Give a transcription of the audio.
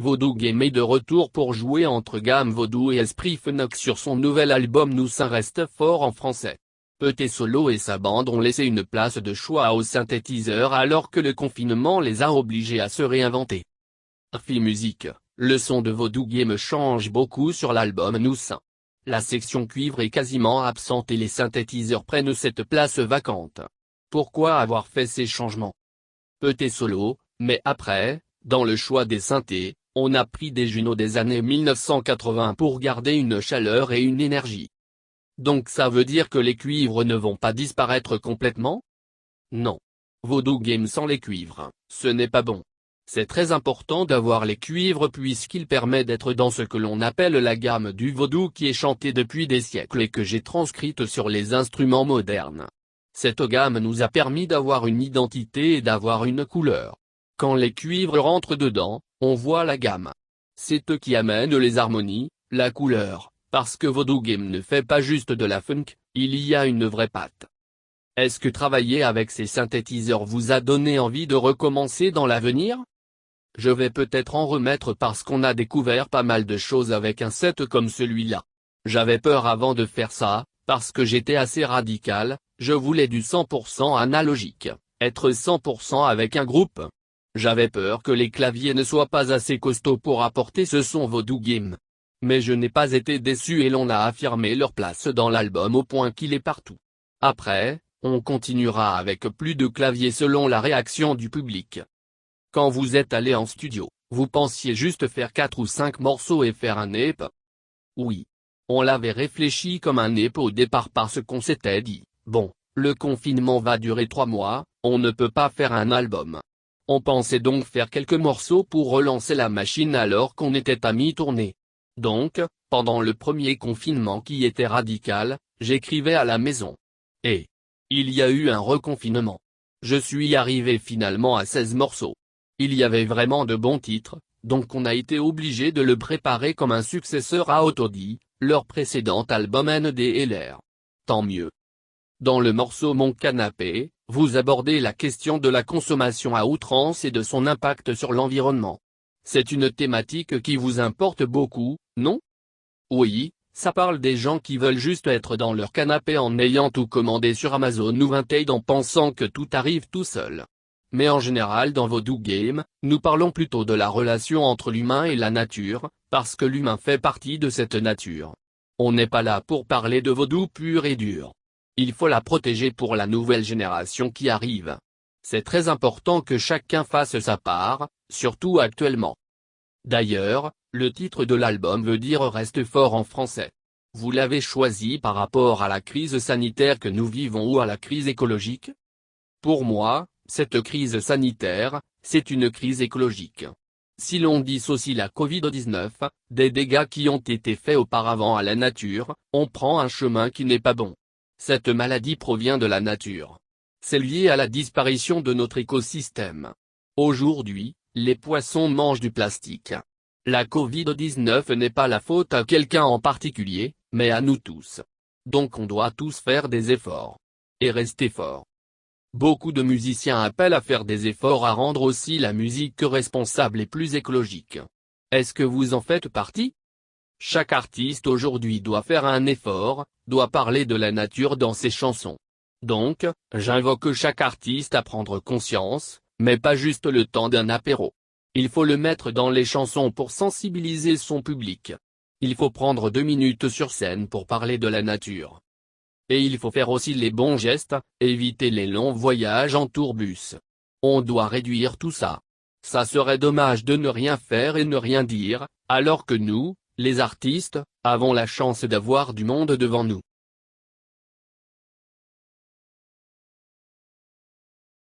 Vodou Game est de retour pour jouer entre gamme Vodou et Esprit Fenox sur son nouvel album Nous ça reste fort en français. Petit Solo et sa bande ont laissé une place de choix aux synthétiseurs alors que le confinement les a obligés à se réinventer. Fi Musique, le son de Vodou Game change beaucoup sur l'album Nous ça. La section cuivre est quasiment absente et les synthétiseurs prennent cette place vacante. Pourquoi avoir fait ces changements? Petit Solo, mais après, dans le choix des synthés, on a pris des Juno des années 1980 pour garder une chaleur et une énergie. Donc ça veut dire que les cuivres ne vont pas disparaître complètement? Non. Vodou Game sans les cuivres, ce n'est pas bon. C'est très important d'avoir les cuivres puisqu'il permet d'être dans ce que l'on appelle la gamme du vaudou qui est chantée depuis des siècles et que j'ai transcrite sur les instruments modernes. Cette gamme nous a permis d'avoir une identité et d'avoir une couleur. Quand les cuivres rentrent dedans, on voit la gamme. C'est eux qui amènent les harmonies, la couleur, parce que Vodou Game ne fait pas juste de la funk, il y a une vraie patte. Est-ce que travailler avec ces synthétiseurs vous a donné envie de recommencer dans l'avenir? Je vais peut-être en remettre parce qu'on a découvert pas mal de choses avec un set comme celui-là. J'avais peur avant de faire ça, parce que j'étais assez radical, je voulais du 100% analogique, être 100% avec un groupe. J'avais peur que les claviers ne soient pas assez costauds pour apporter ce son Vodou Game. Mais je n'ai pas été déçu et l'on a affirmé leur place dans l'album au point qu'il est partout. Après, on continuera avec plus de claviers selon la réaction du public. Quand vous êtes allé en studio, vous pensiez juste faire 4 ou 5 morceaux et faire un EP? Oui. On l'avait réfléchi comme un EP au départ parce qu'on s'était dit, bon, le confinement va durer 3 mois, on ne peut pas faire un album. On pensait donc faire quelques morceaux pour relancer la machine alors qu'on était à mi-tournée. Donc, pendant le premier confinement qui était radical, j'écrivais à la maison. Et il y a eu un reconfinement. Je suis arrivé finalement à 16 morceaux. Il y avait vraiment de bons titres, donc on a été obligé de le préparer comme un successeur à Autodie, leur précédent album NDLR. Tant mieux. Dans le morceau Mon Canapé, vous abordez la question de la consommation à outrance et de son impact sur l'environnement. C'est une thématique qui vous importe beaucoup, non? Oui, ça parle des gens qui veulent juste être dans leur canapé en ayant tout commandé sur Amazon ou Vinted en pensant que tout arrive tout seul. Mais en général dans Vodou Game, nous parlons plutôt de la relation entre l'humain et la nature, parce que l'humain fait partie de cette nature. On n'est pas là pour parler de vaudou pur et dur. Il faut la protéger pour la nouvelle génération qui arrive. C'est très important que chacun fasse sa part, surtout actuellement. D'ailleurs, le titre de l'album veut dire Reste fort en français. Vous l'avez choisi par rapport à la crise sanitaire que nous vivons ou à la crise écologique? Pour moi, cette crise sanitaire, c'est une crise écologique. Si l'on dissocie la Covid-19, des dégâts qui ont été faits auparavant à la nature, on prend un chemin qui n'est pas bon. Cette maladie provient de la nature. C'est lié à la disparition de notre écosystème. Aujourd'hui, les poissons mangent du plastique. La Covid-19 n'est pas la faute à quelqu'un en particulier, mais à nous tous. Donc on doit tous faire des efforts. Et rester forts. Beaucoup de musiciens appellent à faire des efforts à rendre aussi la musique responsable et plus écologique. Est-ce que vous en faites partie? Chaque artiste aujourd'hui doit faire un effort, doit parler de la nature dans ses chansons. Donc, j'invoque chaque artiste à prendre conscience, mais pas juste le temps d'un apéro. Il faut le mettre dans les chansons pour sensibiliser son public. Il faut prendre 2 minutes sur scène pour parler de la nature. Et il faut faire aussi les bons gestes, éviter les longs voyages en tourbus. On doit réduire tout ça. Ça serait dommage de ne rien faire et ne rien dire, alors que nous, les artistes, avons la chance d'avoir du monde devant nous.